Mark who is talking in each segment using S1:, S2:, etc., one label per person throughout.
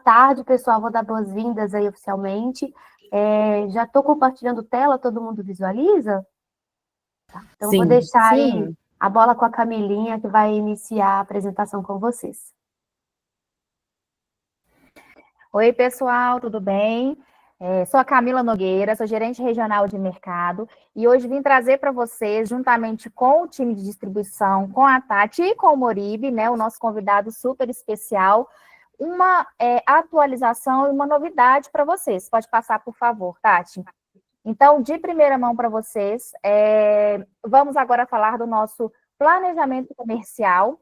S1: tarde, pessoal. Vou dar boas-vindas aí oficialmente. Já estou compartilhando tela, todo mundo visualiza? Tá. Então, vou
S2: Sim,
S1: deixar aí
S2: sim.
S1: a bola com a Camilinha, que vai iniciar a apresentação com vocês.
S3: Oi, pessoal, tudo bem? Sou a Camila Nogueira, sou gerente regional de mercado e hoje vim trazer para vocês, juntamente com o time de distribuição, com a Tati e com o Moribe, né, o nosso convidado super especial, uma atualização e uma novidade para vocês. Pode passar, por favor, Tati. Então, de primeira mão para vocês, vamos agora falar do nosso planejamento comercial,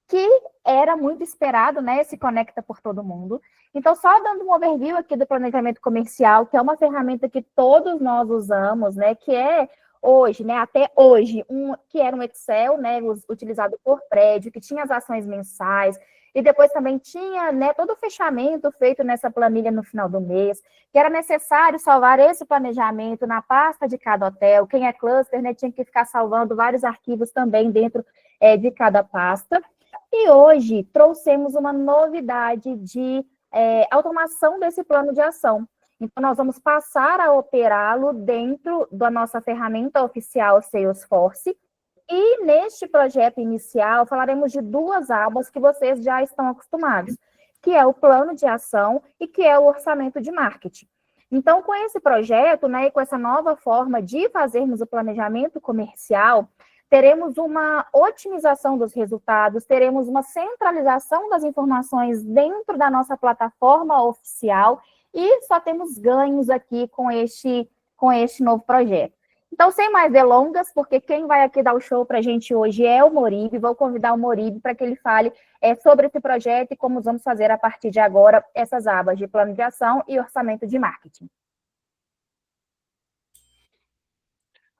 S3: que era muito esperado, né? Se conecta por todo mundo. Então, só dando um overview aqui do planejamento comercial, que é uma ferramenta que todos nós usamos, né? Que é hoje, né? Até hoje, que era um Excel, né? Utilizado por prédio, que tinha as ações mensais, e depois também tinha, né, todo o fechamento feito nessa planilha no final do mês, que era necessário salvar esse planejamento na pasta de cada hotel. Quem é cluster, né, tinha que ficar salvando vários arquivos também dentro de cada pasta. E hoje trouxemos uma novidade de automação desse plano de ação. Então, nós vamos passar a operá-lo dentro da nossa ferramenta oficial Salesforce. E neste projeto inicial, falaremos de duas abas que vocês já estão acostumados, que é o plano de ação e que é o orçamento de marketing. Então, com esse projeto, né, e com essa nova forma de fazermos o planejamento comercial, teremos uma otimização dos resultados, teremos uma centralização das informações dentro da nossa plataforma oficial e só temos ganhos aqui com este novo projeto. Então, sem mais delongas, porque quem vai aqui dar o show para a gente hoje é o Moribe, vou convidar o Moribe para que ele fale sobre esse projeto e como vamos fazer a partir de agora essas abas de plano de ação e orçamento de marketing.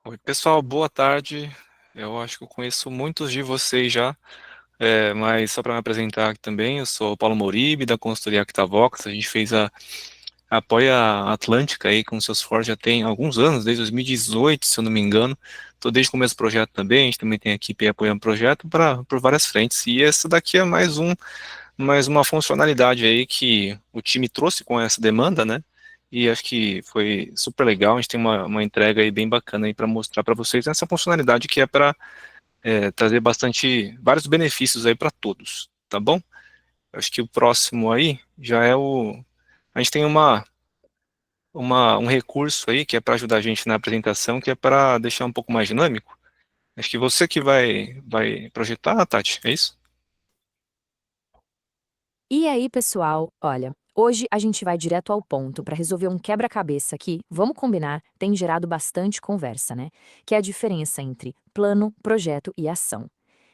S4: Oi, pessoal, boa tarde. Eu acho que eu conheço muitos de vocês já, mas só para me apresentar aqui também, eu sou o Paulo Moribe, da consultoria Actavox. A gente fez a Apoia Atlântica aí com o Salesforce já tem alguns anos, desde 2018, se eu não me engano. Estou desde o começo do projeto também, a gente também tem a equipe apoiando o projeto por várias frentes. E essa daqui é mais uma funcionalidade aí que o time trouxe com essa demanda, né? E acho que foi super legal. A gente tem uma entrega aí bem bacana aí para mostrar para vocês essa funcionalidade que é para trazer vários benefícios aí para todos, tá bom? Acho que o próximo aí já é a gente tem um recurso aí que é para ajudar a gente na apresentação, que é para deixar um pouco mais dinâmico. Acho que você que vai projetar, Tati, é isso?
S2: E aí, pessoal, olha, hoje a gente vai direto ao ponto para resolver um quebra-cabeça que, vamos combinar, tem gerado bastante conversa, né? Que é a diferença entre plano, projeto e ação.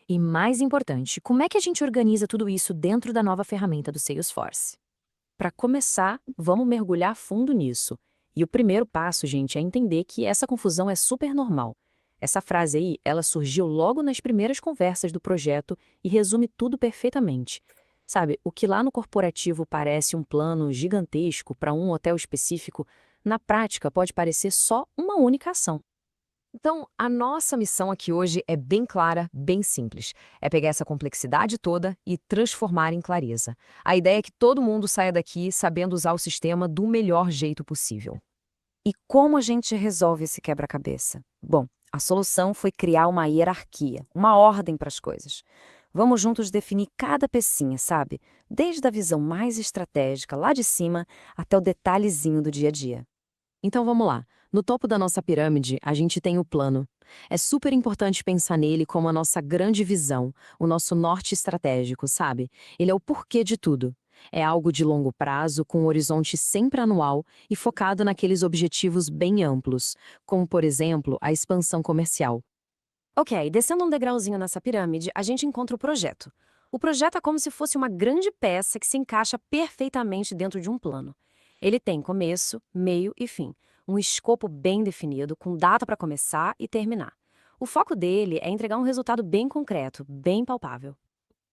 S2: E mais importante, como é que a gente organiza tudo isso dentro da nova ferramenta do Salesforce? Para começar, vamos mergulhar fundo nisso. E o primeiro passo, gente, é entender que essa confusão é super normal. Essa frase aí, ela surgiu logo nas primeiras conversas do projeto e resume tudo perfeitamente. Sabe, o que lá no corporativo parece um plano gigantesco para um hotel específico, na prática pode parecer só uma única ação. Então, a nossa missão aqui hoje é bem clara, bem simples. É pegar essa complexidade toda e transformar em clareza. A ideia é que todo mundo saia daqui sabendo usar o sistema do melhor jeito possível. E como a gente resolve esse quebra-cabeça? Bom, a solução foi criar uma hierarquia, uma ordem para as coisas. Vamos juntos definir cada pecinha, sabe? Desde a visão mais estratégica, lá de cima, até o detalhezinho do dia a dia. Então vamos lá. No topo da nossa pirâmide, a gente tem o plano. É super importante pensar nele como a nossa grande visão, o nosso norte estratégico, sabe? Ele é o porquê de tudo. É algo de longo prazo, com um horizonte sempre anual e focado naqueles objetivos bem amplos, como, por exemplo, a expansão comercial. Ok, descendo um degrauzinho nessa pirâmide, a gente encontra o projeto. O projeto é como se fosse uma grande peça que se encaixa perfeitamente dentro de um plano. Ele tem começo, meio e fim, um escopo bem definido, com data para começar e terminar. O foco dele é entregar um resultado bem concreto, bem palpável.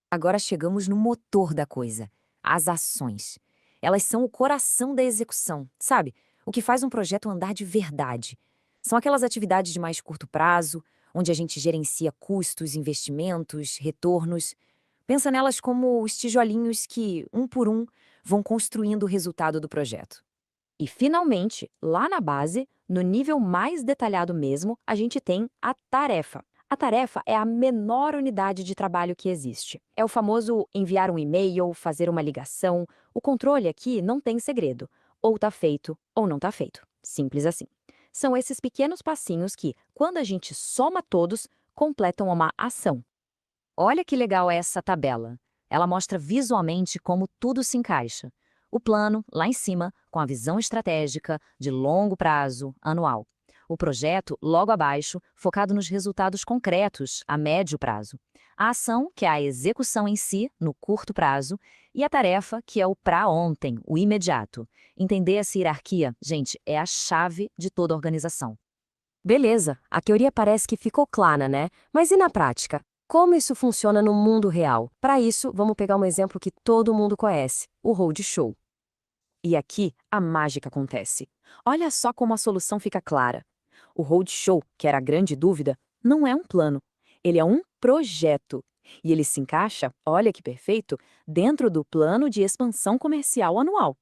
S2: Agora chegamos no motor da coisa, as ações. Elas são o coração da execução, sabe? O que faz um projeto andar de verdade. São aquelas atividades de mais curto prazo, onde a gente gerencia custos, investimentos, retornos. Pensa nelas como os tijolinhos que, um por um, vão construindo o resultado do projeto. E, finalmente, lá na base, no nível mais detalhado mesmo, a gente tem a tarefa. A tarefa é a menor unidade de trabalho que existe. É o famoso enviar um e-mail, fazer uma ligação. O controle aqui não tem segredo. Ou tá feito, ou não tá feito. Simples assim. São esses pequenos passinhos que, quando a gente soma todos, completam uma ação. Olha que legal essa tabela. Ela mostra visualmente como tudo se encaixa. O plano, lá em cima, com a visão estratégica, de longo prazo, anual. O projeto, logo abaixo, focado nos resultados concretos, a médio prazo. A ação, que é a execução em si, no curto prazo. E a tarefa, que é o para ontem, o imediato. Entender essa hierarquia, gente, é a chave de toda a organização. Beleza, a teoria parece que ficou clara, né? Mas e na prática? Como isso funciona no mundo real? Para isso, vamos pegar um exemplo que todo mundo conhece, o roadshow. E aqui, a mágica acontece. Olha só como a solução fica clara. O roadshow, que era a grande dúvida, não é um plano. Ele é um projeto. E ele se encaixa, olha que perfeito, dentro do plano de expansão comercial anual.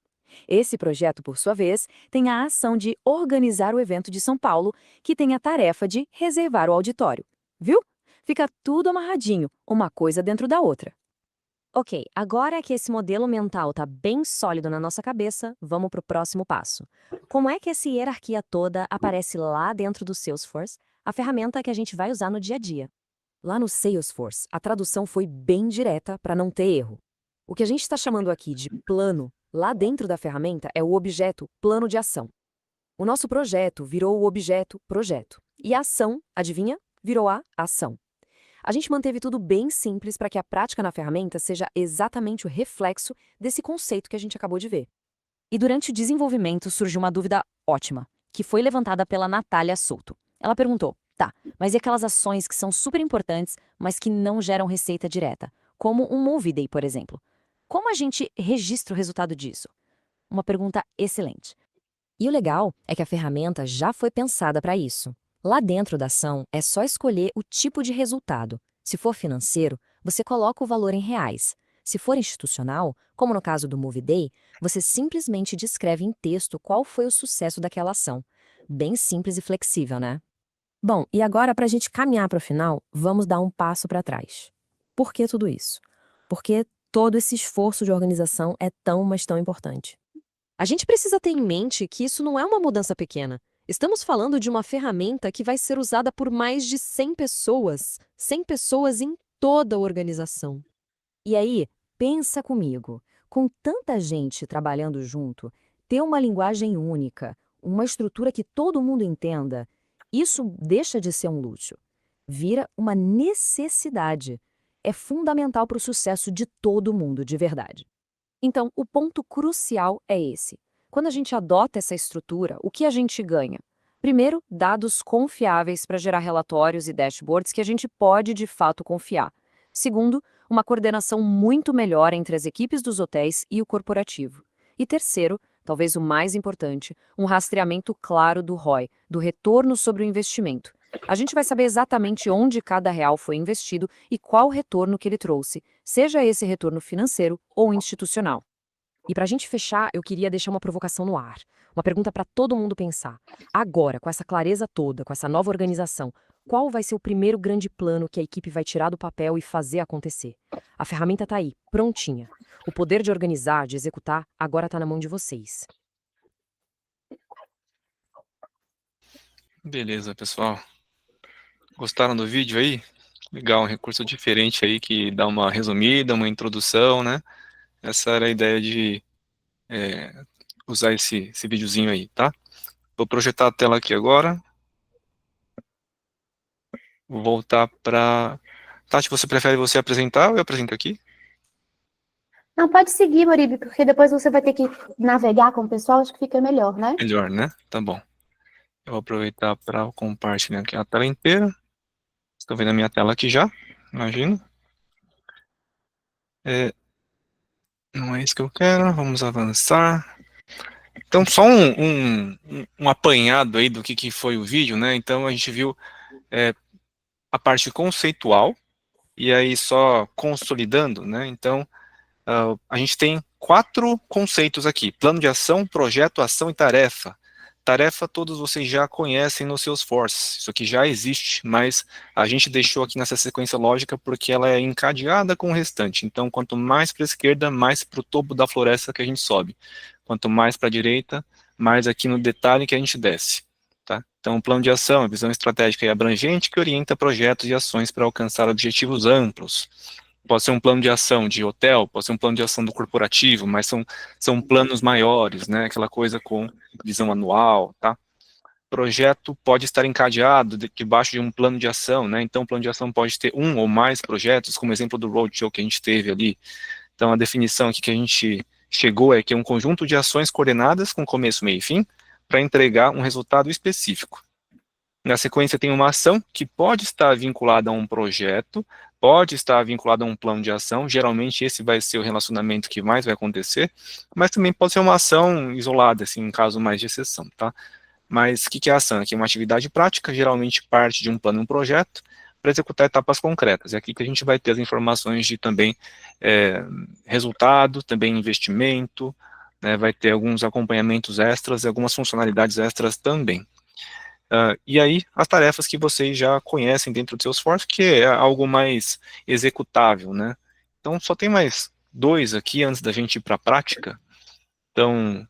S2: Esse projeto, por sua vez, tem a ação de organizar o evento de São Paulo, que tem a tarefa de reservar o auditório. Viu? Fica tudo amarradinho, uma coisa dentro da outra. Ok, agora que esse modelo mental está bem sólido na nossa cabeça, vamos para o próximo passo. Como é que essa hierarquia toda aparece lá dentro do Salesforce, a ferramenta que a gente vai usar no dia a dia? Lá no Salesforce, a tradução foi bem direta para não ter erro. O que a gente está chamando aqui de plano, lá dentro da ferramenta, é o objeto plano de ação. O nosso projeto virou o objeto projeto. E a ação, adivinha? Virou a ação. A gente manteve tudo bem simples para que a prática na ferramenta seja exatamente o reflexo desse conceito que a gente acabou de ver. E durante o desenvolvimento surgiu uma dúvida ótima, que foi levantada pela Natália Souto. Ela perguntou, tá, mas e aquelas ações que são super importantes, mas que não geram receita direta, como um Movie Day, por exemplo? Como a gente registra o resultado disso? Uma pergunta excelente. E o legal é que a ferramenta já foi pensada para isso. Lá dentro da ação, é só escolher o tipo de resultado. Se for financeiro, você coloca o valor em reais. Se for institucional, como no caso do Movie Day, você simplesmente descreve em texto qual foi o sucesso daquela ação. Bem simples e flexível, né? Bom, e agora, para a gente caminhar para o final, vamos dar um passo para trás. Por que tudo isso? Porque todo esse esforço de organização é tão, mas tão importante. A gente precisa ter em mente que isso não é uma mudança pequena. Estamos falando de uma ferramenta que vai ser usada por mais de 100 pessoas em toda a organização. E aí, pensa comigo, com tanta gente trabalhando junto, ter uma linguagem única, uma estrutura que todo mundo entenda, isso deixa de ser um luxo. Vira uma necessidade. É fundamental para o sucesso de todo mundo, de verdade. Então, o ponto crucial é esse. Quando a gente adota essa estrutura, o que a gente ganha? Primeiro, dados confiáveis para gerar relatórios e dashboards que a gente pode de fato confiar. Segundo, uma coordenação muito melhor entre as equipes dos hotéis e o corporativo. E terceiro, talvez o mais importante, um rastreamento claro do ROI, do retorno sobre o investimento. A gente vai saber exatamente onde cada real foi investido e qual o retorno que ele trouxe, seja esse retorno financeiro ou institucional. E para a gente fechar, eu queria deixar uma provocação no ar. Uma pergunta para todo mundo pensar. Agora, com essa clareza toda, com essa nova organização, qual vai ser o primeiro grande plano que a equipe vai tirar do papel e fazer acontecer? A ferramenta está aí, prontinha. O poder de organizar, de executar, agora está na mão de vocês.
S4: Beleza, pessoal. Gostaram do vídeo aí? Legal, um recurso diferente aí que dá uma resumida, uma introdução, né? Essa era a ideia de usar esse videozinho aí, tá? Vou projetar a tela aqui agora. Vou voltar para... Tati, você prefere você apresentar ou eu apresento aqui?
S1: Não, pode seguir, Moribe, porque depois você vai ter que navegar com o pessoal, acho que fica melhor, né?
S4: Melhor, né? Tá bom. Eu vou aproveitar para compartilhar aqui a tela inteira. Estão vendo a minha tela aqui já? Imagino. Não é isso que eu quero. Vamos avançar. Então, só um apanhado aí do que foi o vídeo, né? Então, a gente viu a parte conceitual, e aí só consolidando, né? Então, a gente tem 4 conceitos aqui: plano de ação, projeto, ação e tarefa. Tarefa todos vocês já conhecem no Salesforce, isso aqui já existe, mas a gente deixou aqui nessa sequência lógica porque ela é encadeada com o restante. Então, quanto mais para a esquerda, mais para o topo da floresta que a gente sobe. Quanto mais para a direita, mais aqui no detalhe que a gente desce. Tá? Então, o plano de ação é visão estratégica e abrangente que orienta projetos e ações para alcançar objetivos amplos. Pode ser um plano de ação de hotel, pode ser um plano de ação do corporativo, mas são planos maiores, né? Aquela coisa com visão anual, tá? Projeto pode estar encadeado debaixo de um plano de ação, né? Então, o plano de ação pode ter um ou mais projetos, como exemplo do roadshow que a gente teve ali. Então, a definição aqui que a gente chegou é que é um conjunto de ações coordenadas com começo, meio e fim, para entregar um resultado específico. Na sequência tem uma ação que pode estar vinculada a um projeto, pode estar vinculada a um plano de ação, geralmente esse vai ser o relacionamento que mais vai acontecer, mas também pode ser uma ação isolada, assim, em caso mais de exceção, tá? Mas o que é a ação? Aqui é uma atividade prática, geralmente parte de um plano e um projeto, para executar etapas concretas. É aqui que a gente vai ter as informações de também resultado, também investimento, né, vai ter alguns acompanhamentos extras e algumas funcionalidades extras também. E aí, as tarefas que vocês já conhecem dentro do Salesforce, que é algo mais executável, né? Então, só tem mais 2 aqui antes da gente ir para a prática. Então,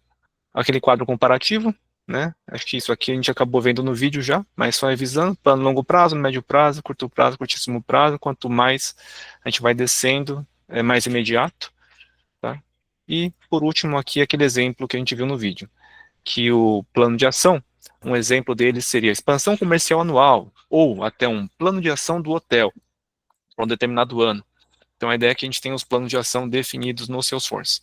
S4: aquele quadro comparativo, né? Acho que isso aqui a gente acabou vendo no vídeo já, mas só revisando, plano longo prazo, médio prazo, curto prazo, curtíssimo prazo, quanto mais a gente vai descendo, é mais imediato, tá? E, por último, aqui aquele exemplo que a gente viu no vídeo, que o plano de ação, um exemplo dele seria expansão comercial anual, ou até um plano de ação do hotel, para um determinado ano. Então, a ideia é que a gente tenha os planos de ação definidos no Salesforce.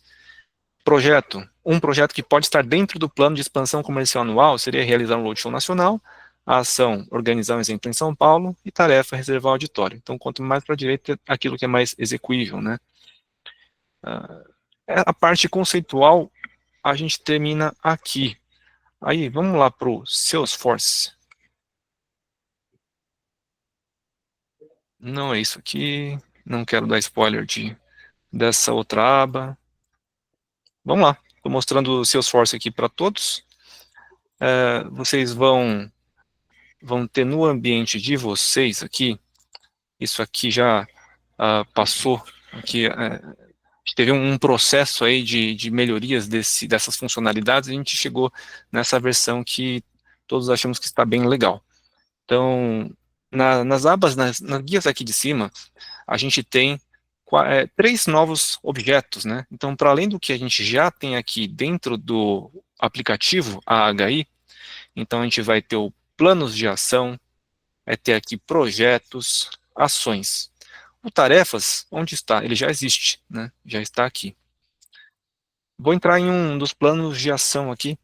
S4: Projeto, um projeto que pode estar dentro do plano de expansão comercial anual seria realizar um roadshow nacional, a ação, organizar um exemplo em São Paulo, e tarefa, reservar auditório. Então, quanto mais para a direita, aquilo que é mais execuível, né? A parte conceitual, a gente termina aqui. Aí, vamos lá para o Salesforce. Não é isso aqui. Não quero dar spoiler dessa outra aba. Vamos lá. Estou mostrando o Salesforce aqui para todos. Vocês vão ter no ambiente de vocês aqui. Isso aqui já passou. Aqui, a gente teve um processo aí de melhorias dessas funcionalidades. A gente chegou nessa versão que todos achamos que está bem legal. Então, nas abas, nas guias aqui de cima, a gente tem 3 novos objetos, né? Então, para além do que a gente já tem aqui dentro do aplicativo AHI, então a gente vai ter o planos de ação, vai ter aqui projetos, ações. O tarefas, onde está? Ele já existe, né? Já está aqui. Vou entrar em um dos planos de ação aqui.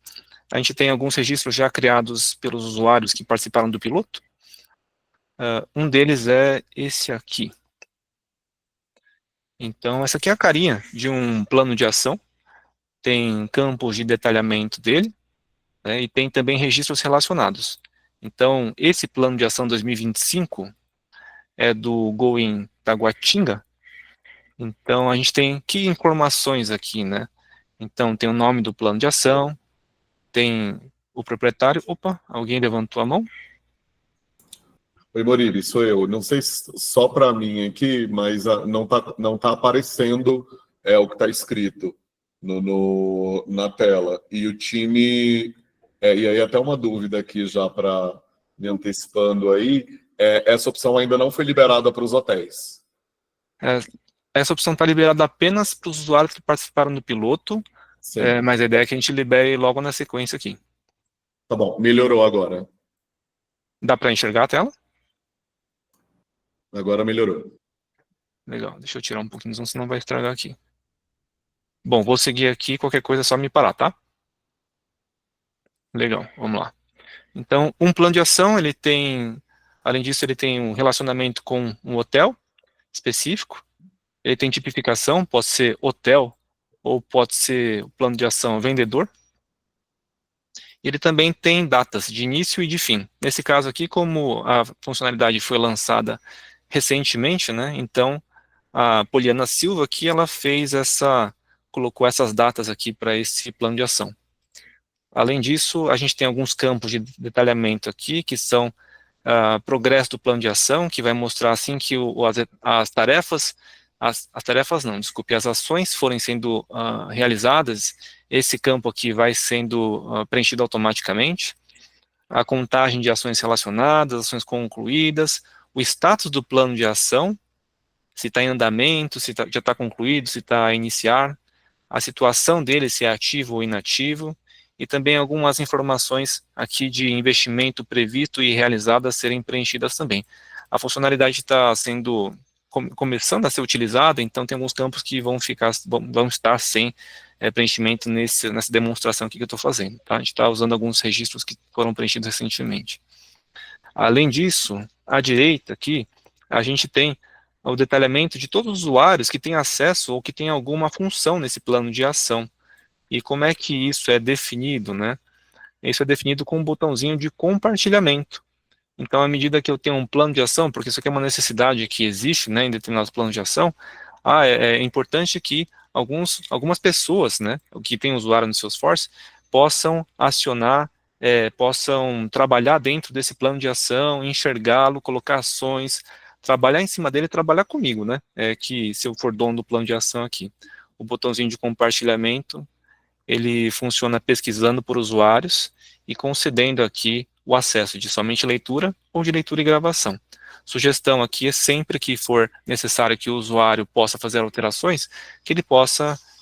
S4: A gente tem alguns registros já criados pelos usuários que participaram do piloto. Um deles é esse aqui. Então, essa aqui é a carinha de um plano de ação. Tem campos de detalhamento dele, né, e tem também registros relacionados. Então, esse plano de ação 2025 é do Going Taguatinga. Então, a gente tem que informações aqui, né? Então, tem o nome do plano de ação, tem o proprietário. Opa, alguém levantou a mão?
S5: Oi, Murilo, sou eu. Não sei se só para mim aqui, mas não tá aparecendo o que está escrito na tela. E o time... e aí até uma dúvida aqui já para me antecipando aí. Essa opção ainda não foi liberada para os hotéis.
S4: Essa opção está liberada apenas para os usuários que participaram do piloto, mas a ideia é que a gente libere logo na sequência aqui.
S5: Tá bom, melhorou agora.
S4: Dá para enxergar a tela?
S5: Agora melhorou.
S4: Legal, deixa eu tirar um pouquinho, senão vai estragar aqui. Bom, vou seguir aqui, qualquer coisa é só me parar, tá? Legal, vamos lá. Então, um plano de ação, ele tem, além disso, ele tem um relacionamento com um hotel específico, ele tem tipificação, pode ser hotel, ou pode ser o plano de ação vendedor. Ele também tem datas de início e de fim. Nesse caso aqui, como a funcionalidade foi lançada recentemente, né, então a Poliana Silva aqui, ela fez essa colocou essas datas aqui para esse plano de ação. Além disso, a gente tem alguns campos de detalhamento aqui, que são progresso do plano de ação, que vai mostrar assim que as tarefas, as tarefas não, desculpe, as ações forem sendo realizadas, esse campo aqui vai sendo preenchido automaticamente, a contagem de ações relacionadas, ações concluídas, o status do plano de ação, se está em andamento, se já está concluído, se está a iniciar, a situação dele, se é ativo ou inativo, e também algumas informações aqui de investimento previsto e realizado a serem preenchidas também. A funcionalidade está sendo, começando a ser utilizada, então tem alguns campos que vão estar sem preenchimento nessa demonstração aqui que eu estou fazendo. Tá? A gente está usando alguns registros que foram preenchidos recentemente. Além disso, à direita aqui, a gente tem o detalhamento de todos os usuários que têm acesso ou que têm alguma função nesse plano de ação. E como é que isso é definido, né? Isso é definido com um botãozinho de compartilhamento. Então, à medida que eu tenho um plano de ação, porque isso aqui é uma necessidade que existe, né, em determinados planos de ação, é importante que algumas pessoas, né, que têm usuário no Salesforce, possam acionar, possam trabalhar dentro desse plano de ação, enxergá-lo, colocar ações, trabalhar em cima dele e trabalhar comigo, né, que se eu for dono do plano de ação aqui. O botãozinho de compartilhamento, ele funciona pesquisando por usuários e concedendo aqui o acesso de somente leitura ou de leitura e gravação. Sugestão aqui é sempre que for necessário que o usuário possa fazer alterações, que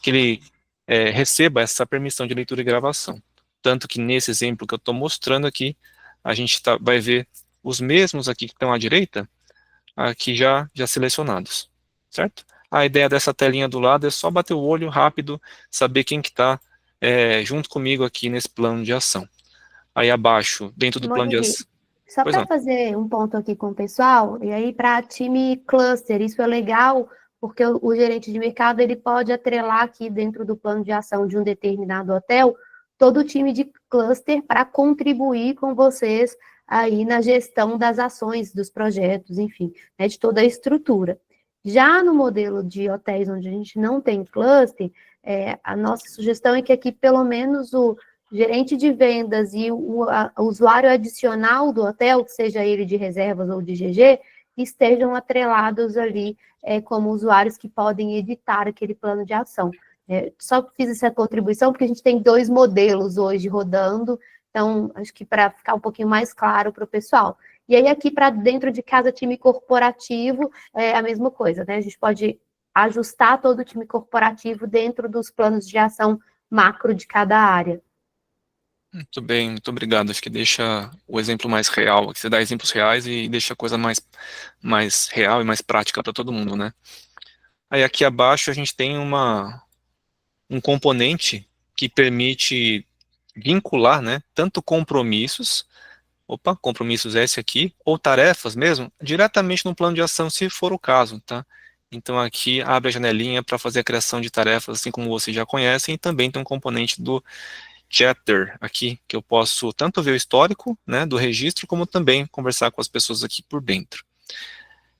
S4: ele receba essa permissão de leitura e gravação. Tanto que nesse exemplo que eu estou mostrando aqui, a gente vai ver os mesmos aqui que estão à direita, aqui já selecionados, certo? A ideia dessa telinha do lado é só bater o olho rápido, saber quem que está junto comigo aqui nesse plano de ação. Aí abaixo, dentro do plano de ação.
S1: Só para fazer um ponto aqui com o pessoal, e aí para time cluster, isso é legal, porque o gerente de mercado ele pode atrelar aqui dentro do plano de ação de um determinado hotel, todo o time de cluster para contribuir com vocês aí na gestão das ações, dos projetos, enfim, né, de toda a estrutura. Já no modelo de hotéis onde a gente não tem cluster, a nossa sugestão é que aqui pelo menos o gerente de vendas e o usuário adicional do hotel, seja ele de reservas ou de GG, estejam atrelados ali como usuários que podem editar aquele plano de ação. Só fiz essa contribuição porque a gente tem 2 modelos hoje rodando, então acho que para ficar um pouquinho mais claro para o pessoal. E aí aqui para dentro de cada time corporativo é a mesma coisa, né? A gente pode ajustar todo o time corporativo dentro dos planos de ação macro de cada área.
S4: Muito bem, muito obrigado. Acho que deixa o exemplo mais real. Você dá exemplos reais e deixa a coisa mais real e mais prática para todo mundo, né? Aí aqui abaixo a gente tem um componente que permite vincular, né, tanto compromissos esse aqui, ou tarefas mesmo, diretamente no plano de ação, se for o caso, tá? Então aqui abre a janelinha para fazer a criação de tarefas, assim como vocês já conhecem, e também tem um componente do chatter aqui, que eu posso tanto ver o histórico, né, do registro, como também conversar com as pessoas aqui por dentro.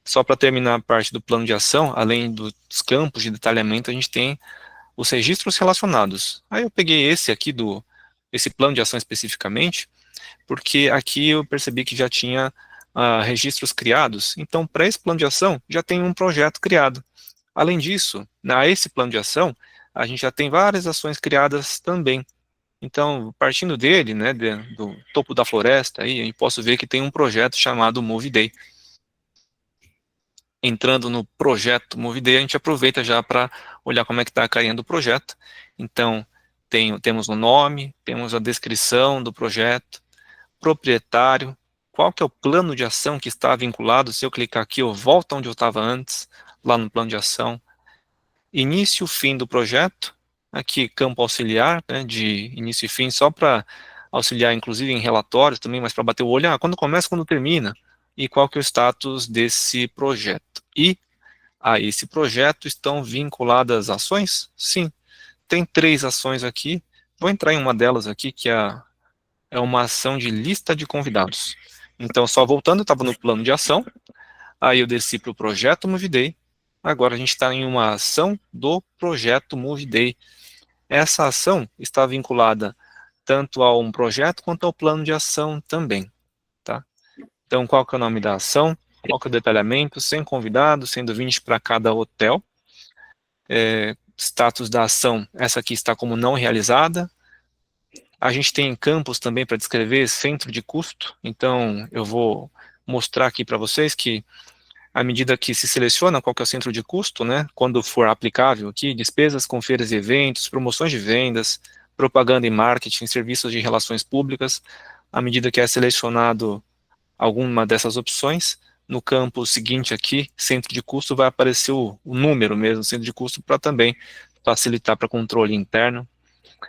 S4: Só para terminar a parte do plano de ação, além dos campos de detalhamento, a gente tem os registros relacionados. Aí eu peguei esse aqui, esse plano de ação especificamente, porque aqui eu percebi que já tinha registros criados, então para esse plano de ação já tem um projeto criado. Além disso, esse plano de ação, a gente já tem várias ações criadas também. Então, partindo dele, né, do topo da floresta, aí, eu posso ver que tem um projeto chamado Move Day. Entrando no projeto Move Day, a gente aproveita já para olhar como é que está caindo o projeto. Então, temos o nome, temos a descrição do projeto, proprietário, qual que é o plano de ação que está vinculado. Se eu clicar aqui, eu volto onde eu estava antes, lá no plano de ação. Início e fim do projeto. Aqui, campo auxiliar, né, de início e fim, só para auxiliar, inclusive, em relatórios também, mas para bater o olho, quando começa, quando termina, e qual que é o status desse projeto. E a esse projeto estão vinculadas ações? Sim, tem 3 ações aqui, vou entrar em uma delas aqui, que é uma ação de lista de convidados. Então, só voltando, eu estava no plano de ação, aí eu desci para o projeto Move Day, Agora a gente está em uma ação do projeto Move Day. Essa ação está vinculada tanto a um projeto quanto ao plano de ação também, tá? Então, qual que é o nome da ação? Qual que é o detalhamento? 100 convidados, sendo 20 para cada hotel. Status da ação, essa aqui está como não realizada. A gente tem campos também para descrever centro de custo, então eu vou mostrar aqui para vocês que à medida que se seleciona qual que é o centro de custo, né, quando for aplicável aqui, despesas com feiras e eventos, promoções de vendas, propaganda e marketing, serviços de relações públicas, à medida que é selecionado alguma dessas opções, no campo seguinte aqui, centro de custo, vai aparecer o número mesmo, centro de custo, para também facilitar para controle interno.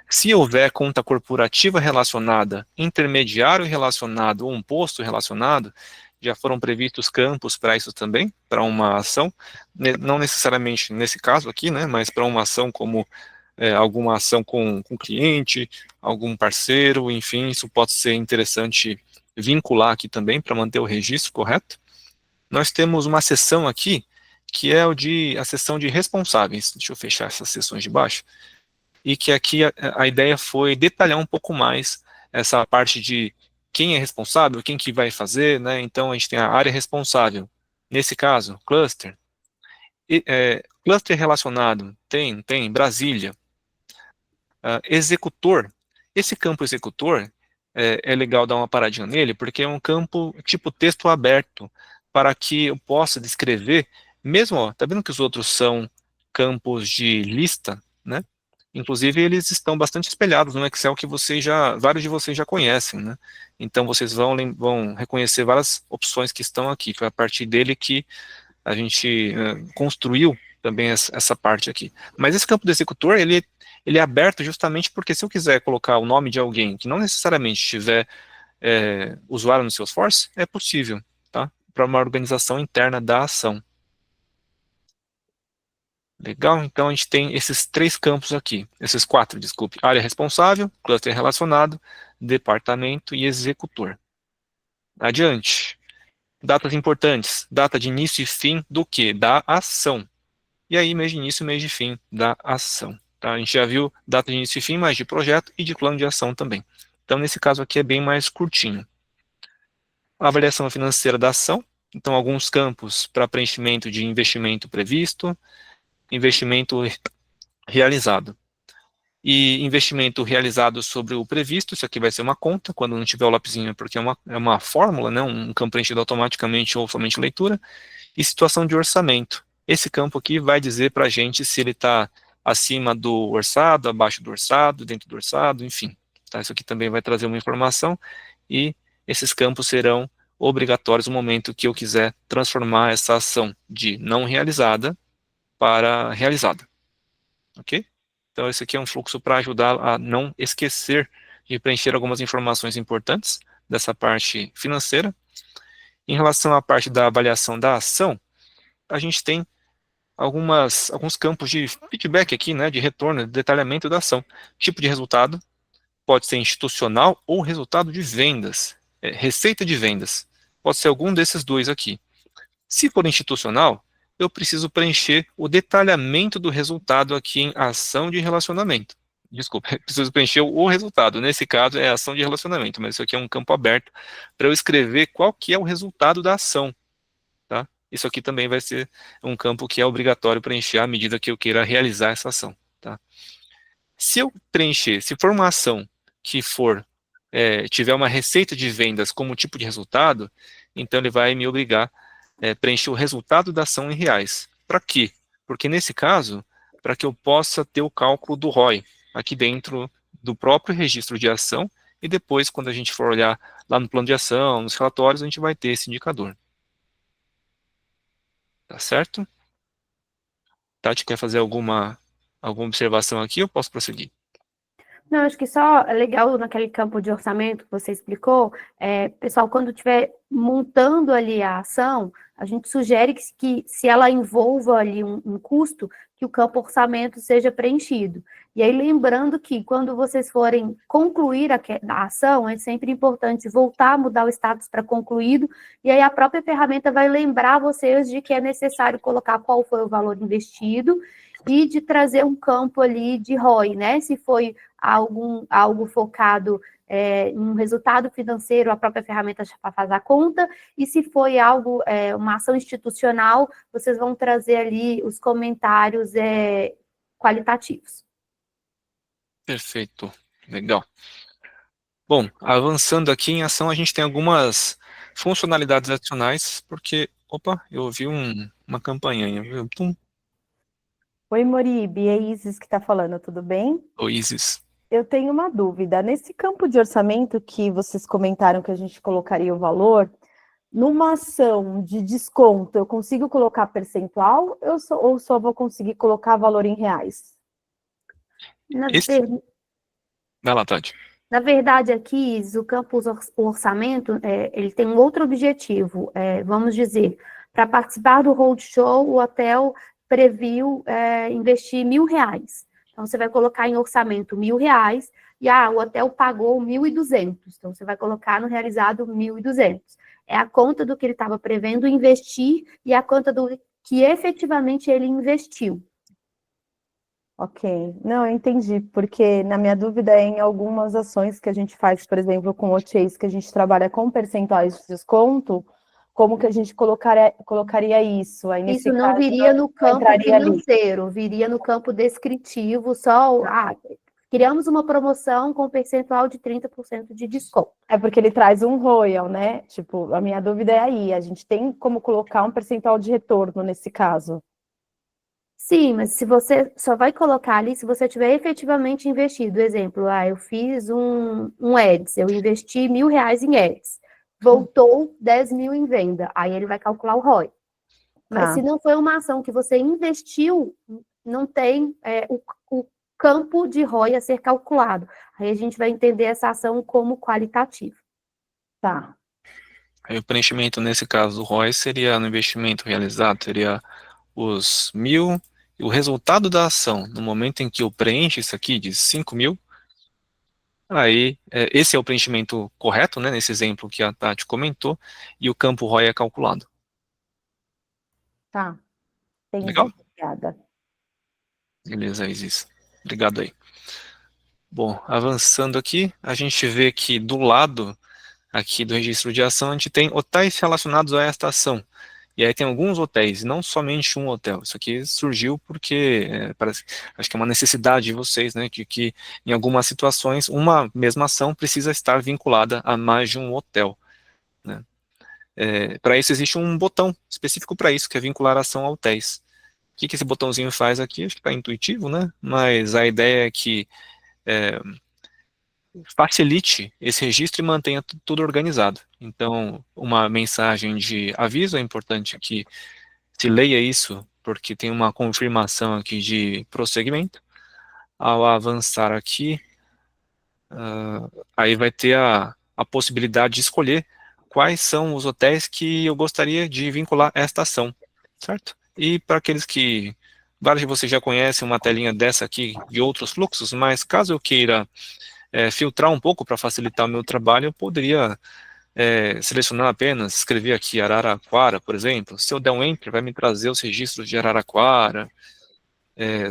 S4: Se houver conta corporativa relacionada, intermediário relacionado ou um posto relacionado, já foram previstos campos para isso também, para uma ação, não necessariamente nesse caso aqui, né, mas para uma ação como alguma ação com cliente, algum parceiro, enfim, isso pode ser interessante vincular aqui também para manter o registro correto. Nós temos uma seção aqui, que é a seção de responsáveis. Deixa eu fechar essas seções de baixo. E que aqui a ideia foi detalhar um pouco mais essa parte de quem é responsável, quem que vai fazer, né? Então a gente tem a área responsável. Nesse caso, cluster. Cluster relacionado, tem Brasília. Executor. Esse campo executor, é legal dar uma paradinha nele, porque é um campo tipo texto aberto, para que eu possa descrever, mesmo, ó, tá vendo que os outros são campos de lista, né? Inclusive, eles estão bastante espelhados no Excel que vários de vocês já conhecem, né? Então, vocês vão reconhecer várias opções que estão aqui. Foi a partir dele que a gente construiu também essa parte aqui. Mas esse campo do executor, ele é aberto justamente porque se eu quiser colocar o nome de alguém que não necessariamente tiver usuário no Salesforce, é possível, tá? Para uma organização interna da ação. Legal? Então, a gente tem esses 3 campos aqui, esses 4, desculpe. Área responsável, cluster relacionado, departamento e executor. Adiante. Datas importantes. Data de início e fim do quê? Da ação. E aí, mês de início e mês de fim da ação. Tá? A gente já viu data de início e fim, mas de projeto e de plano de ação também. Então, nesse caso aqui é bem mais curtinho. A avaliação financeira da ação. Então, alguns campos para preenchimento de investimento previsto, investimento realizado. E investimento realizado sobre o previsto, isso aqui vai ser uma conta, quando não tiver o lapisinho, porque é uma fórmula, né, um campo preenchido automaticamente ou somente leitura. E situação de orçamento. Esse campo aqui vai dizer para a gente se ele está acima do orçado, abaixo do orçado, dentro do orçado, enfim. Tá? Isso aqui também vai trazer uma informação e esses campos serão obrigatórios no momento que eu quiser transformar essa ação de não realizada para realizada. Ok? Então, esse aqui é um fluxo para ajudar a não esquecer de preencher algumas informações importantes dessa parte financeira. Em relação à parte da avaliação da ação, a gente tem alguns campos de feedback aqui, né, de retorno, de detalhamento da ação. Tipo de resultado, pode ser institucional ou resultado de vendas, receita de vendas. Pode ser algum desses dois aqui. Se for institucional, eu preciso preencher o detalhamento do resultado aqui em ação de relacionamento. Desculpa, preciso preencher o resultado. Nesse caso é ação de relacionamento, mas isso aqui é um campo aberto para eu escrever qual que é o resultado da ação. Tá? Isso aqui também vai ser um campo que é obrigatório preencher à medida que eu queira realizar essa ação. Tá? Se eu preencher, se for uma ação que tiver uma receita de vendas como tipo de resultado, então ele vai me obrigar a preencher o resultado da ação em reais. Para quê? Porque nesse caso, para que eu possa ter o cálculo do ROI aqui dentro do próprio registro de ação e depois, quando a gente for olhar lá no plano de ação, nos relatórios, a gente vai ter esse indicador. Tá certo? Tati, quer fazer alguma observação aqui ou posso prosseguir?
S1: Não, acho que só é legal naquele campo de orçamento que você explicou, pessoal, quando estiver montando ali a ação, a gente sugere que se ela envolva ali um custo, que o campo orçamento seja preenchido. E aí, lembrando que quando vocês forem concluir a ação, é sempre importante voltar a mudar o status para concluído, e aí a própria ferramenta vai lembrar vocês de que é necessário colocar qual foi o valor investido e de trazer um campo ali de ROI, né? Se foi algo focado em um resultado financeiro, a própria ferramenta já faz a conta, e se foi algo, uma ação institucional, vocês vão trazer ali os comentários qualitativos.
S4: Perfeito, legal. Bom, avançando aqui em ação, a gente tem algumas funcionalidades adicionais, porque, opa, eu ouvi uma campainha, viu? Tum,
S6: Oi, Moribe, é Isis que está falando, tudo bem?
S4: o Isis.
S6: Eu tenho uma dúvida. Nesse campo de orçamento que vocês comentaram que a gente colocaria o valor, numa ação de desconto, eu consigo colocar percentual ou só vou conseguir colocar valor em reais?
S4: Vai lá, Tati.
S1: Na verdade, aqui, o campo orçamento, ele tem um outro objetivo, vamos dizer, para participar do roadshow, o hotel previu investir R$1.000. Então, você vai colocar em orçamento R$1.000, e o hotel pagou 1.200, então você vai colocar no realizado 1.200. É a conta do que ele estava prevendo investir e a conta do que efetivamente ele investiu.
S6: Ok, não, eu entendi, porque na minha dúvida é em algumas ações que a gente faz, por exemplo, com OTAs, que a gente trabalha com percentuais de desconto, como que a gente colocaria isso? Aí, nesse
S1: Isso não
S6: caso,
S1: viria no campo
S6: entraria ali.
S1: financeiro, viria no campo descritivo, só, criamos uma promoção com percentual de 30% de desconto.
S6: É porque ele traz um royal, né? Tipo, a minha dúvida é aí, a gente tem como colocar um percentual de retorno nesse caso?
S1: Sim, mas se você só vai colocar ali se você tiver efetivamente investido. Exemplo, eu fiz um Ads, eu investi R$1.000 em Ads, voltou 10 mil em venda, aí ele vai calcular o ROI. Mas se não foi uma ação que você investiu, não tem o campo de ROI a ser calculado. Aí a gente vai entender essa ação como qualitativa.
S6: Tá.
S4: Aí o preenchimento, nesse caso, do ROI seria no investimento realizado, seria os 1.000, e o resultado da ação, no momento em que eu preencho isso aqui de 5.000, aí esse é o preenchimento correto, né, nesse exemplo que a Tati comentou, e o campo ROI é calculado.
S6: Tá. Entendi.
S4: Legal?
S6: Obrigada.
S4: Beleza, Isis. Obrigado aí. Bom, avançando aqui, a gente vê que do lado aqui do registro de ação, a gente tem hotéis relacionados a esta ação. E aí tem alguns hotéis, não somente um hotel. Isso aqui surgiu porque acho que é uma necessidade de vocês, né, de que em algumas situações uma mesma ação precisa estar vinculada a mais de um hotel, né? Para isso existe um botão específico para isso, que é vincular a ação a hotéis. O que esse botãozinho faz aqui? Acho que está intuitivo, né? Mas a ideia é que facilite esse registro e mantenha tudo organizado. Então, uma mensagem de aviso é importante que se leia isso, porque tem uma confirmação aqui de prosseguimento. Ao avançar aqui, aí vai ter a possibilidade de escolher quais são os hotéis que eu gostaria de vincular a esta ação, certo? E para aqueles que, vários de vocês já conhecem uma telinha dessa aqui de outros fluxos, mas caso eu queira filtrar um pouco para facilitar o meu trabalho, eu poderia selecionar apenas, escrever aqui Araraquara, por exemplo. Se eu der um Enter, vai me trazer os registros de Araraquara,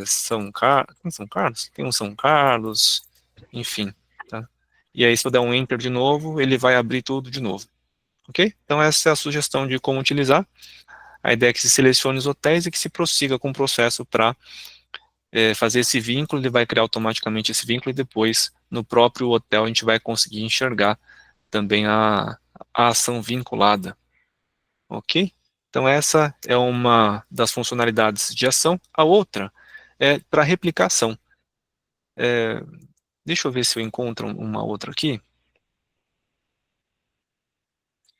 S4: São Carlos? Tem um São Carlos, enfim. Tá? E aí, se eu der um Enter de novo, ele vai abrir tudo de novo. Ok? Então, essa é a sugestão de como utilizar. A ideia é que se selecione os hotéis e que se prossiga com o processo para fazer esse vínculo. Ele vai criar automaticamente esse vínculo e depois, no próprio hotel, a gente vai conseguir enxergar também a ação vinculada. Ok? Então, essa é uma das funcionalidades de ação. A outra é para replicação. Deixa eu ver se eu encontro uma outra aqui.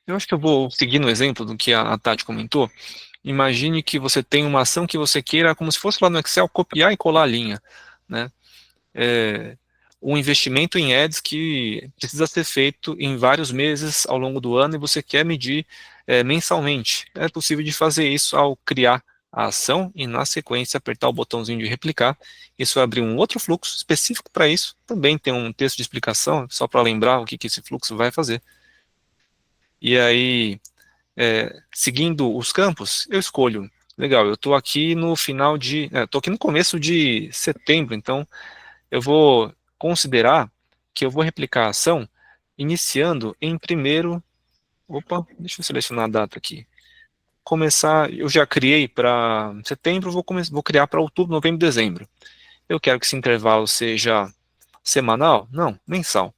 S4: Eu acho que eu vou seguir no exemplo do que a Tati comentou. Imagine que você tem uma ação que você queira, como se fosse lá no Excel, copiar e colar a linha, né? Um investimento em ads que precisa ser feito em vários meses ao longo do ano e você quer medir mensalmente. É possível de fazer isso ao criar a ação e, na sequência, apertar o botãozinho de replicar. Isso vai abrir um outro fluxo específico para isso. Também tem um texto de explicação, só para lembrar o que esse fluxo vai fazer. E aí, seguindo os campos, eu escolho. Legal, eu estou aqui no final de... Estou aqui no começo de setembro, então eu vou considerar que eu vou replicar a ação iniciando em primeiro... Opa, deixa eu selecionar a data aqui. Começar, eu já criei para setembro, vou criar para outubro, novembro, dezembro. Eu quero que esse intervalo seja semanal? Não, mensal.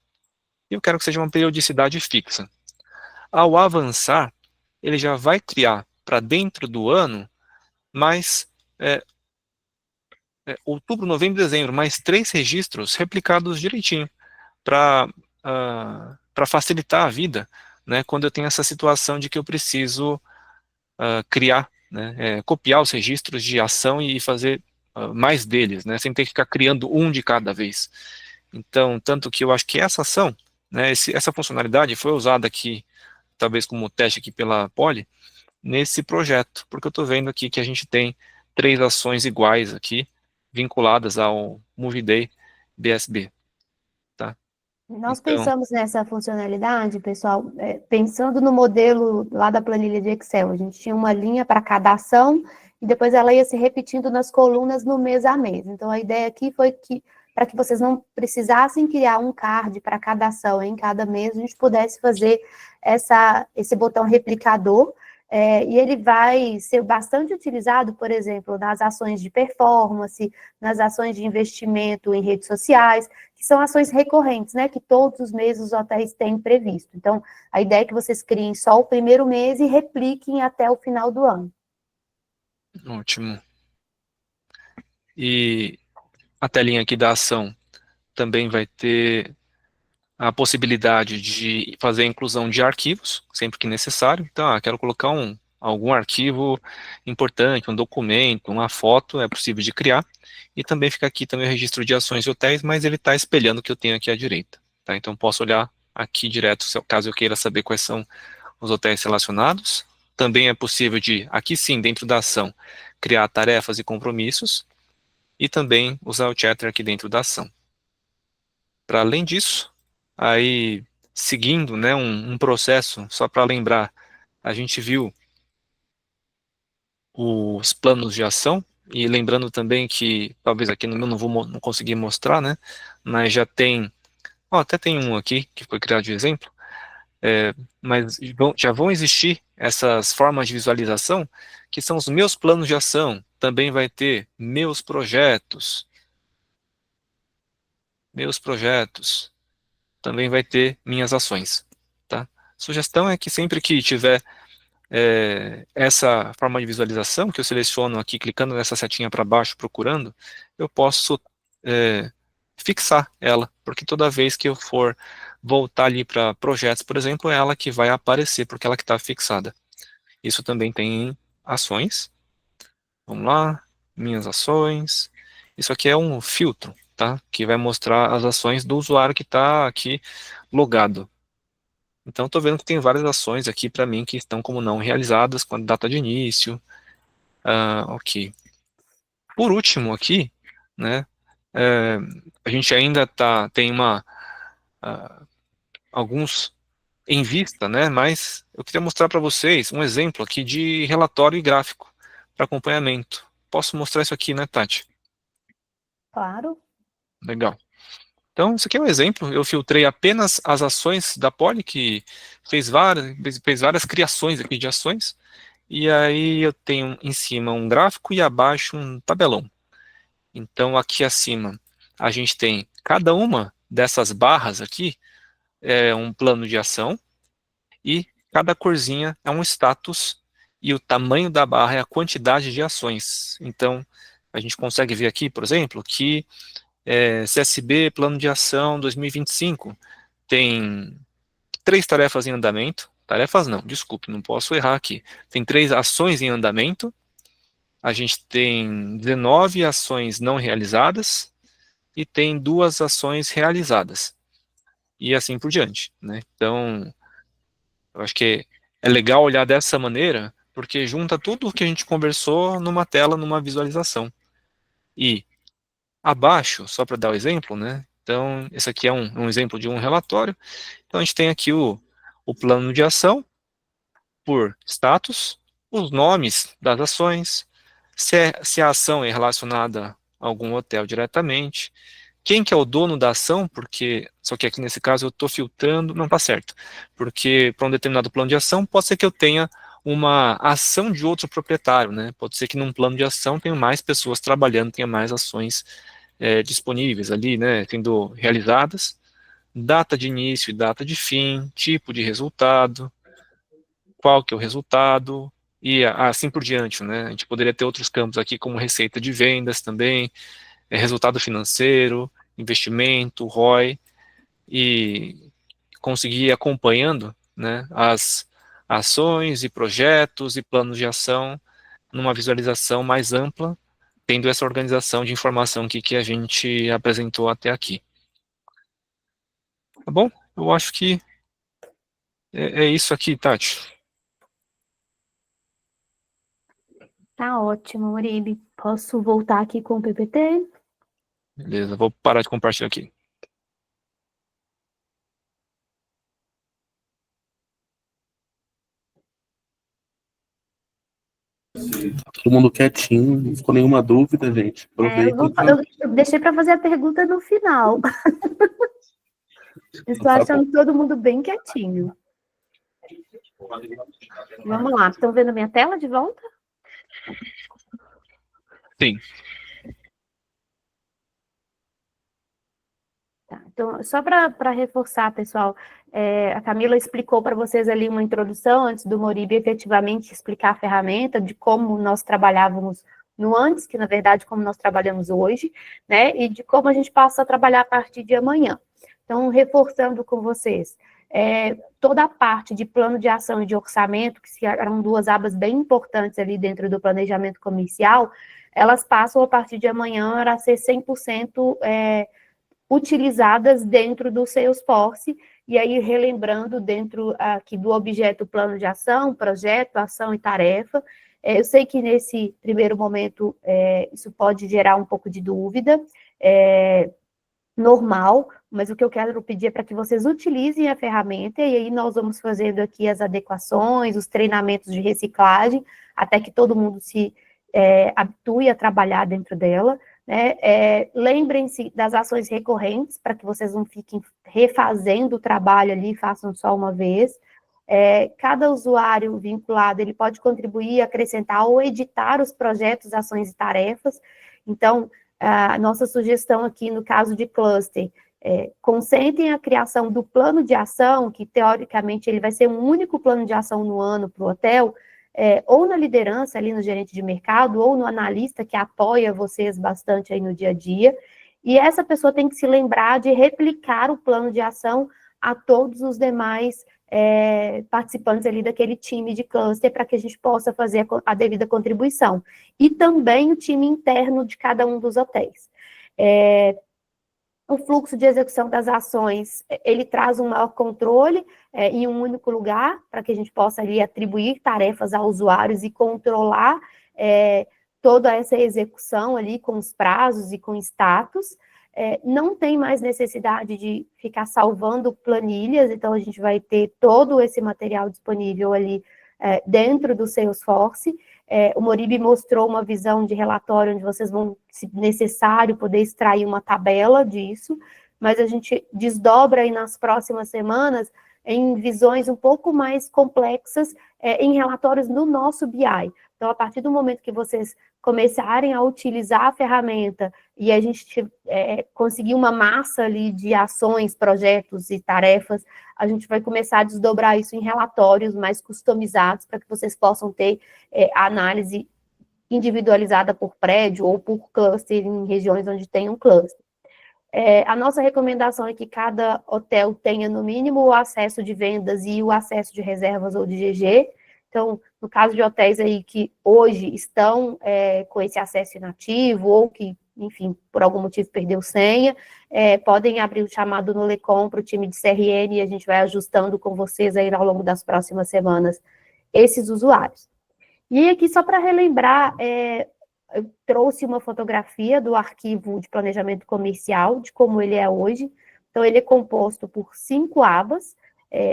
S4: Eu quero que seja uma periodicidade fixa. Ao avançar, ele já vai criar para dentro do ano mais outubro, novembro, dezembro, mais 3 registros replicados direitinho para facilitar a vida, né, quando eu tenho essa situação de que eu preciso criar, né, copiar os registros de ação e fazer mais deles, né, sem ter que ficar criando um de cada vez. Então, tanto que eu acho que essa ação, né, essa funcionalidade foi usada aqui, talvez como teste aqui pela Poly, nesse projeto, porque eu estou vendo aqui que a gente tem 3 ações iguais aqui, vinculadas ao Movie Day BSB, tá?
S1: Nós
S4: Então,
S1: pensamos nessa funcionalidade, pessoal, pensando no modelo lá da planilha de Excel. A gente tinha uma linha para cada ação e depois ela ia se repetindo nas colunas no mês a mês. Então, a ideia aqui foi que, para que vocês não precisassem criar um card para cada ação em cada mês, a gente pudesse fazer esse botão replicador, e ele vai ser bastante utilizado, por exemplo, nas ações de performance, nas ações de investimento em redes sociais, que são ações recorrentes, né, que todos os meses os hotéis têm previsto. Então, a ideia é que vocês criem só o primeiro mês e repliquem até o final do ano.
S4: ótimo. E a telinha aqui da ação também vai ter a possibilidade de fazer a inclusão de arquivos, sempre que necessário. Então, quero colocar algum arquivo importante, um documento, uma foto, é possível de criar. E também fica aqui também o registro de ações de hotéis, mas ele está espelhando o que eu tenho aqui à direita. Tá? Então, posso olhar aqui direto, caso eu queira saber quais são os hotéis relacionados. Também é possível de, aqui sim, dentro da ação, criar tarefas e compromissos. E também usar o chatter aqui dentro da ação. Para além disso, aí seguindo, né, um processo, só para lembrar, a gente viu os planos de ação, e lembrando também que, talvez aqui no meu não conseguir mostrar, né, mas já tem, até tem um aqui, que foi criado de exemplo, mas já vão existir essas formas de visualização, que são os meus planos de ação, também vai ter meus projetos, também vai ter minhas ações, tá? Sugestão é que sempre que tiver essa forma de visualização, que eu seleciono aqui, clicando nessa setinha para baixo, procurando, eu posso fixar ela, porque toda vez que eu for voltar ali para projetos, por exemplo, é ela que vai aparecer, porque ela que está fixada. Isso também tem em ações. Vamos lá, minhas ações. Isso aqui é um filtro, tá? Que vai mostrar as ações do usuário que está aqui logado. Então, estou vendo que tem várias ações aqui para mim que estão como não realizadas com a data de início. Ok. Por último aqui, né, a gente ainda tem alguns em vista, né, mas eu queria mostrar para vocês um exemplo aqui de relatório e gráfico para acompanhamento. Posso mostrar isso aqui, né, Tati?
S1: Claro.
S4: Legal. Então, isso aqui é um exemplo. Eu filtrei apenas as ações da Poly, que fez várias criações aqui de ações. E aí eu tenho em cima um gráfico e abaixo um tabelão. Então, aqui acima, a gente tem cada uma dessas barras aqui, é um plano de ação, e cada corzinha é um status, e o tamanho da barra é a quantidade de ações. Então, a gente consegue ver aqui, por exemplo, que CSB, Plano de Ação 2025, tem 3 tarefas em andamento, tarefas não, desculpe, não posso errar aqui, tem 3 ações em andamento, a gente tem 19 ações não realizadas, e tem 2 ações realizadas, e assim por diante, né? Então, eu acho que é legal olhar dessa maneira, porque junta tudo o que a gente conversou numa tela, numa visualização. E abaixo, só para dar o exemplo, né? Então, esse aqui é um exemplo de um relatório. Então, a gente tem aqui o plano de ação por status, os nomes das ações, se a ação é relacionada a algum hotel diretamente, quem que é o dono da ação, porque, só que aqui nesse caso eu estou filtrando, não está certo, porque para um determinado plano de ação, pode ser que eu tenha uma ação de outro proprietário, né? Pode ser que num plano de ação tenha mais pessoas trabalhando, tenha mais ações disponíveis ali, né, sendo realizadas, data de início e data de fim, tipo de resultado, qual que é o resultado, e assim por diante, né? A gente poderia ter outros campos aqui, como receita de vendas também, resultado financeiro, investimento, ROI, e conseguir ir acompanhando, né, as ações e projetos e planos de ação numa visualização mais ampla, tendo essa organização de informação que a gente apresentou até aqui. Tá bom? Eu acho que é isso aqui, Tati.
S1: Tá ótimo, Uribe. Posso voltar aqui com o PPT?
S4: Beleza, vou parar de compartilhar aqui.
S7: Todo mundo quietinho, não ficou nenhuma dúvida, gente. Aproveita.
S1: Eu deixei para fazer a pergunta no final. Estou
S7: Tá
S1: achando todo mundo bem quietinho. Vamos lá, estão vendo a minha tela de volta?
S4: Sim.
S1: Tá, então, só para reforçar, pessoal, a Camila explicou para vocês ali uma introdução antes do Moribe efetivamente explicar a ferramenta, de como nós trabalhávamos no antes, que na verdade como nós trabalhamos hoje, né, e de como a gente passa a trabalhar a partir de amanhã. Então, reforçando com vocês, toda a parte de plano de ação e de orçamento, que eram duas abas bem importantes ali dentro do planejamento comercial, elas passam a partir de amanhã a ser 100% utilizadas dentro do Salesforce, e aí relembrando dentro aqui do objeto plano de ação, projeto, ação e tarefa. Eu sei que nesse primeiro momento isso pode gerar um pouco de dúvida, normal, mas o que eu quero pedir é para que vocês utilizem a ferramenta, e aí nós vamos fazendo aqui as adequações, os treinamentos de reciclagem, até que todo mundo se habitue a trabalhar dentro dela, né? Lembrem-se das ações recorrentes, para que vocês não fiquem refazendo o trabalho ali, façam só uma vez. Cada usuário vinculado, ele pode contribuir, acrescentar ou editar os projetos, ações e tarefas. Então, a nossa sugestão aqui, no caso de cluster, concentrem a criação do plano de ação, que teoricamente ele vai ser um único plano de ação no ano para o hotel, ou na liderança, ali no gerente de mercado, ou no analista, que apoia vocês bastante aí no dia a dia, e essa pessoa tem que se lembrar de replicar o plano de ação a todos os demais participantes ali daquele time de cluster, para que a gente possa fazer a devida contribuição. E também o time interno de cada um dos hotéis. O fluxo de execução das ações, ele traz um maior controle em um único lugar, para que a gente possa ali atribuir tarefas a usuários e controlar toda essa execução ali com os prazos e com status. Não tem mais necessidade de ficar salvando planilhas, então a gente vai ter todo esse material disponível ali dentro do Salesforce. O Moribe mostrou uma visão de relatório onde vocês vão, se necessário, poder extrair uma tabela disso, mas a gente desdobra aí nas próximas semanas em visões um pouco mais complexas em relatórios no nosso BI. Então, a partir do momento que vocês começarem a utilizar a ferramenta e a gente conseguir uma massa ali de ações, projetos e tarefas, a gente vai começar a desdobrar isso em relatórios mais customizados, para que vocês possam ter a análise individualizada por prédio ou por cluster em regiões onde tem um cluster. A nossa recomendação é que cada hotel tenha, no mínimo, o acesso de vendas e o acesso de reservas ou de GG. Então, no caso de hotéis aí que hoje estão com esse acesso inativo, ou que, enfim, por algum motivo perdeu senha, podem abrir o chamado no LECOM para o time de CRN, e a gente vai ajustando com vocês aí ao longo das próximas semanas esses usuários. E aqui, só para relembrar, eu trouxe uma fotografia do arquivo de planejamento comercial, de como ele é hoje. Então, ele é composto por 5 abas.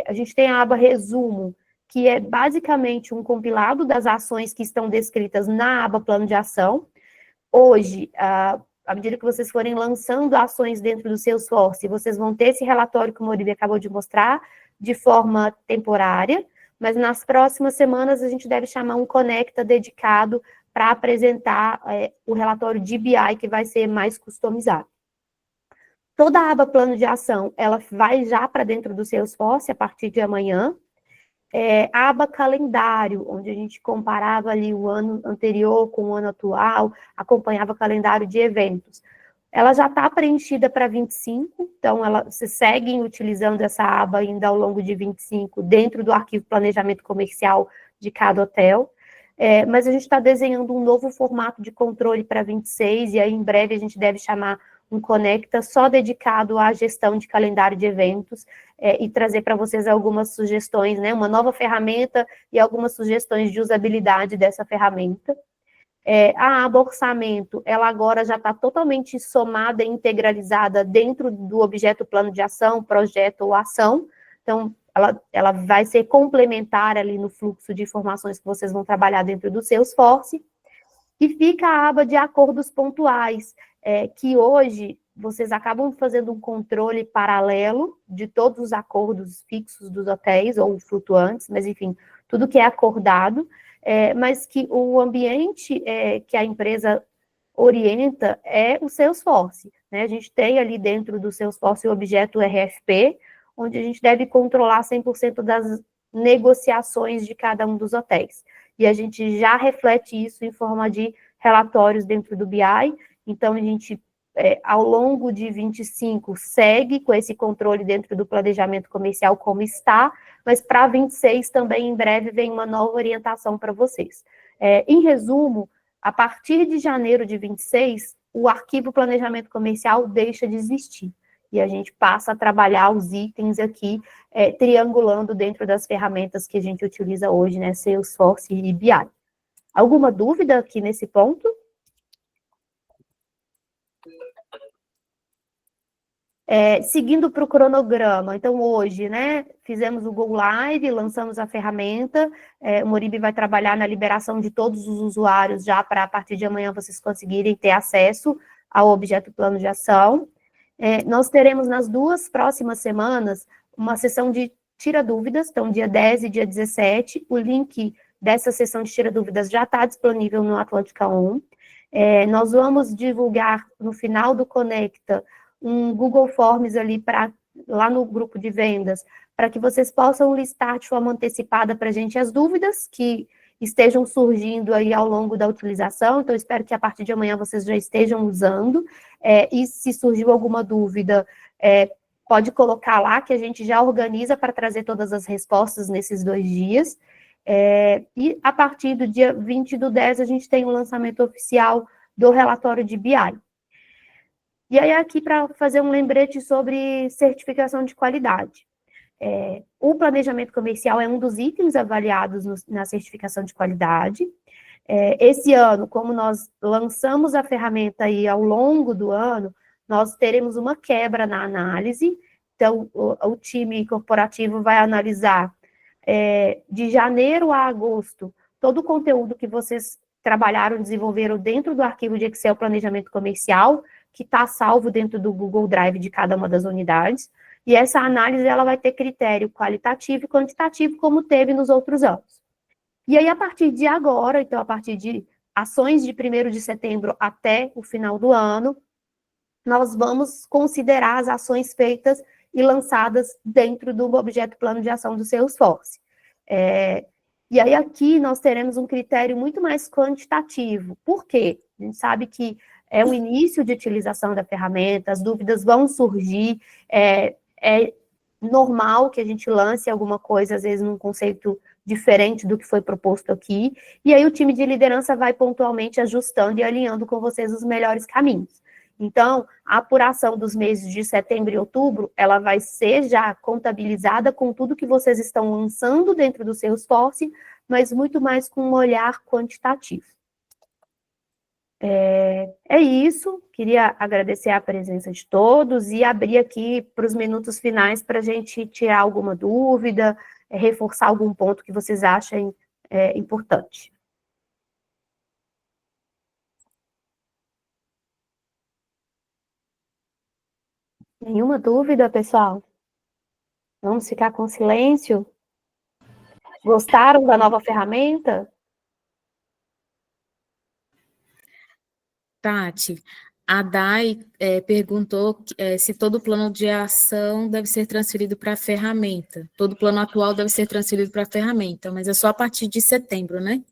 S1: A gente tem a aba resumo, que é basicamente um compilado das ações que estão descritas na aba plano de ação. Hoje, à medida que vocês forem lançando ações dentro do Salesforce, vocês vão ter esse relatório que o Moribe acabou de mostrar, de forma temporária, mas nas próximas semanas a gente deve chamar um Conecta dedicado para apresentar o relatório de BI, que vai ser mais customizado. Toda a aba plano de ação, ela vai já para dentro do Salesforce a partir de amanhã. A aba calendário, onde a gente comparava ali o ano anterior com o ano atual, acompanhava o calendário de eventos. Ela já está preenchida para 25, então vocês seguem utilizando essa aba ainda ao longo de 25, dentro do arquivo planejamento comercial de cada hotel. Mas a gente está desenhando um novo formato de controle para 26, e aí em breve a gente deve chamar um Conecta só dedicado à gestão de calendário de eventos, e trazer para vocês algumas sugestões, né, uma nova ferramenta e algumas sugestões de usabilidade dessa ferramenta. A aba orçamento, ela agora já está totalmente somada e integralizada dentro do objeto plano de ação, projeto ou ação, então ela vai ser complementar ali no fluxo de informações que vocês vão trabalhar dentro do Salesforce. E fica a aba de acordos pontuais, que hoje vocês acabam fazendo um controle paralelo de todos os acordos fixos dos hotéis, ou flutuantes, mas enfim, tudo que é acordado, mas que o ambiente que a empresa orienta é o Salesforce, né? A gente tem ali dentro do Salesforce o objeto RFP, onde a gente deve controlar 100% das negociações de cada um dos hotéis. E a gente já reflete isso em forma de relatórios dentro do BI, então a gente, ao longo de 25, segue com esse controle dentro do planejamento comercial como está, mas para 26 também, em breve, vem uma nova orientação para vocês. Em resumo, a partir de janeiro de 26, o arquivo planejamento comercial deixa de existir, e a gente passa a trabalhar os itens aqui, triangulando dentro das ferramentas que a gente utiliza hoje, né, Salesforce e BI. Alguma dúvida aqui nesse ponto? Seguindo para o cronograma, então hoje, né, fizemos o Go Live, lançamos a ferramenta, o Moribe vai trabalhar na liberação de todos os usuários já para a partir de amanhã vocês conseguirem ter acesso ao objeto plano de ação. Nós teremos nas 2 próximas semanas uma sessão de tira dúvidas, então dia 10 e dia 17, o link dessa sessão de tira dúvidas já está disponível no Atlântica 1. Nós vamos divulgar no final do Conecta um Google Forms ali lá no grupo de vendas, para que vocês possam listar de forma antecipada para a gente as dúvidas que estejam surgindo aí ao longo da utilização, então espero que a partir de amanhã vocês já estejam usando, e se surgiu alguma dúvida, pode colocar lá, que a gente já organiza para trazer todas as respostas nesses 2 dias, e a partir do dia 20/10 a gente tem o lançamento oficial do relatório de BI. E aí aqui para fazer um lembrete sobre certificação de qualidade. O planejamento comercial é um dos itens avaliados na certificação de qualidade. Esse ano, como nós lançamos a ferramenta aí ao longo do ano, nós teremos uma quebra na análise, então o time corporativo vai analisar de janeiro a agosto todo o conteúdo que vocês trabalharam, desenvolveram dentro do arquivo de Excel Planejamento Comercial, que está salvo dentro do Google Drive de cada uma das unidades, e essa análise ela vai ter critério qualitativo e quantitativo, como teve nos outros anos. E aí, a partir de agora, então, a partir de ações de 1º de setembro até o final do ano, nós vamos considerar as ações feitas e lançadas dentro do objeto plano de ação do Salesforce. E aí, aqui, nós teremos um critério muito mais quantitativo. Por quê? A gente sabe que é o início de utilização da ferramenta, as dúvidas vão surgir, é normal que a gente lance alguma coisa, às vezes, num conceito diferente do que foi proposto aqui, e aí o time de liderança vai pontualmente ajustando e alinhando com vocês os melhores caminhos. Então, a apuração dos meses de setembro e outubro, ela vai ser já contabilizada com tudo que vocês estão lançando dentro do Salesforce, mas muito mais com um olhar quantitativo. É isso, queria agradecer a presença de todos e abrir aqui para os minutos finais para a gente tirar alguma dúvida, reforçar algum ponto que vocês achem importante. Nenhuma dúvida, pessoal? Vamos ficar com silêncio? Gostaram da nova ferramenta?
S8: Tati, a Dai perguntou se todo plano de ação deve ser transferido para a ferramenta. Todo plano atual deve ser transferido para a ferramenta, mas é só a partir de setembro, né?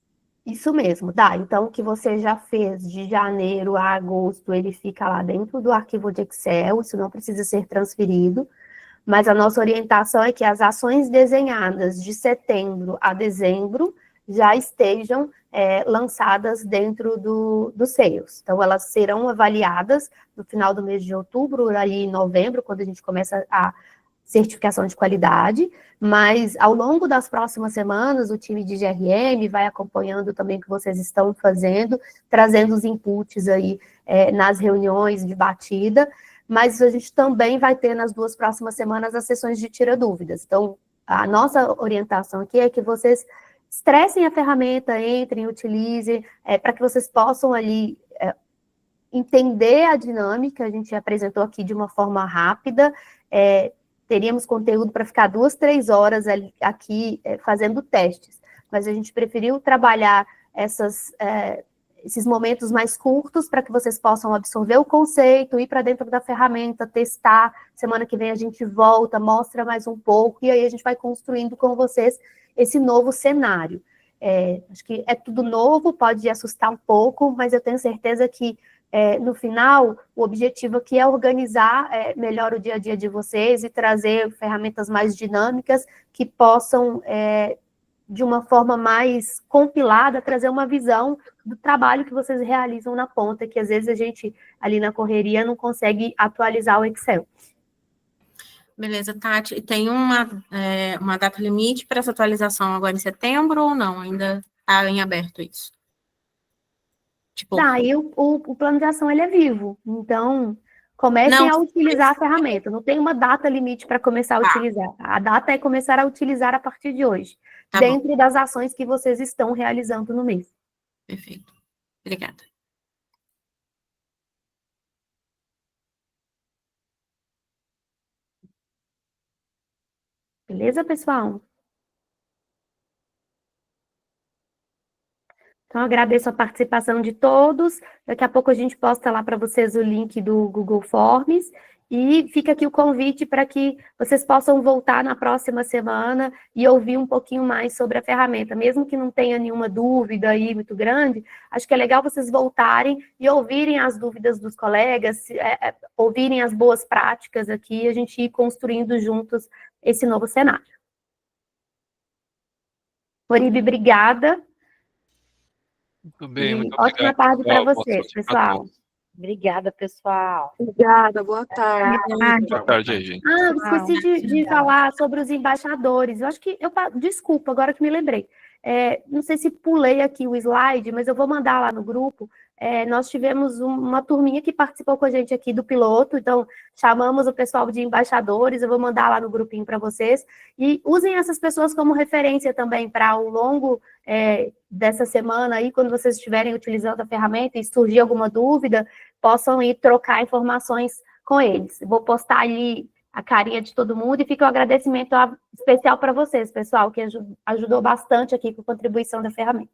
S1: Isso mesmo, Dá. Então, o que você já fez de janeiro a agosto, ele fica lá dentro do arquivo de Excel, isso não precisa ser transferido, mas a nossa orientação é que as ações desenhadas de setembro a dezembro já estejam lançadas dentro do Sales. Então, elas serão avaliadas no final do mês de outubro, aí em novembro, quando a gente começa a certificação de qualidade, mas ao longo das próximas semanas, o time de GRM vai acompanhando também o que vocês estão fazendo, trazendo os inputs aí nas reuniões de batida, mas a gente também vai ter nas 2 próximas semanas as sessões de tira dúvidas. Então, a nossa orientação aqui é que vocês estressem a ferramenta, entrem, utilizem, para que vocês possam ali entender a dinâmica. A gente apresentou aqui de uma forma rápida, teríamos conteúdo para ficar 2, 3 horas aqui fazendo testes, mas a gente preferiu trabalhar esses momentos mais curtos para que vocês possam absorver o conceito, ir para dentro da ferramenta, testar. Semana que vem a gente volta, mostra mais um pouco, e aí a gente vai construindo com vocês esse novo cenário. Acho que é tudo novo, pode assustar um pouco, mas eu tenho certeza que no final, o objetivo aqui é organizar melhor o dia a dia de vocês e trazer ferramentas mais dinâmicas que possam, de uma forma mais compilada, trazer uma visão do trabalho que vocês realizam na ponta, que às vezes a gente, ali na correria, não consegue atualizar o Excel.
S8: Beleza, Tati. E tem uma data limite para essa atualização agora em setembro ou não? Ainda está em aberto isso?
S1: Daí o plano de ação ele é vivo, então comecem a utilizar a ferramenta, não tem uma data limite para começar a utilizar, a data é começar a utilizar a partir de hoje, dentro das ações que vocês estão realizando no mês.
S8: Perfeito, obrigada.
S1: Beleza, pessoal? Então, agradeço a participação de todos. Daqui a pouco a gente posta lá para vocês o link do Google Forms. E fica aqui o convite para que vocês possam voltar na próxima semana e ouvir um pouquinho mais sobre a ferramenta. Mesmo que não tenha nenhuma dúvida aí muito grande, acho que é legal vocês voltarem e ouvirem as dúvidas dos colegas, ouvirem as boas práticas aqui e a gente ir construindo juntos esse novo cenário. Oribe, obrigada.
S4: Muito bem, muito
S1: ótima
S4: obrigado.
S1: tarde para vocês, pessoal.
S3: Obrigada, pessoal.
S6: Obrigada, boa tarde.
S4: Boa tarde aí, gente.
S1: Eu esqueci de falar sobre os embaixadores. Eu acho que desculpa, agora que me lembrei. Não sei se pulei aqui o slide, mas eu vou mandar lá no grupo. Nós tivemos uma turminha que participou com a gente aqui do piloto, então chamamos o pessoal de embaixadores, eu vou mandar lá no grupinho para vocês, e usem essas pessoas como referência também para ao longo dessa semana aí, quando vocês estiverem utilizando a ferramenta e surgir alguma dúvida, possam ir trocar informações com eles. Eu vou postar ali a carinha de todo mundo e fica um agradecimento especial para vocês, pessoal, que ajudou bastante aqui com a contribuição da ferramenta.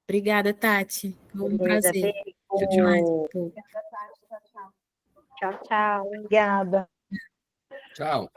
S8: Obrigada, Tati. Um
S3: Beleza,
S8: prazer.
S3: beijo.
S8: Demais.
S3: Tchau, tchau. Obrigada.
S9: Tchau.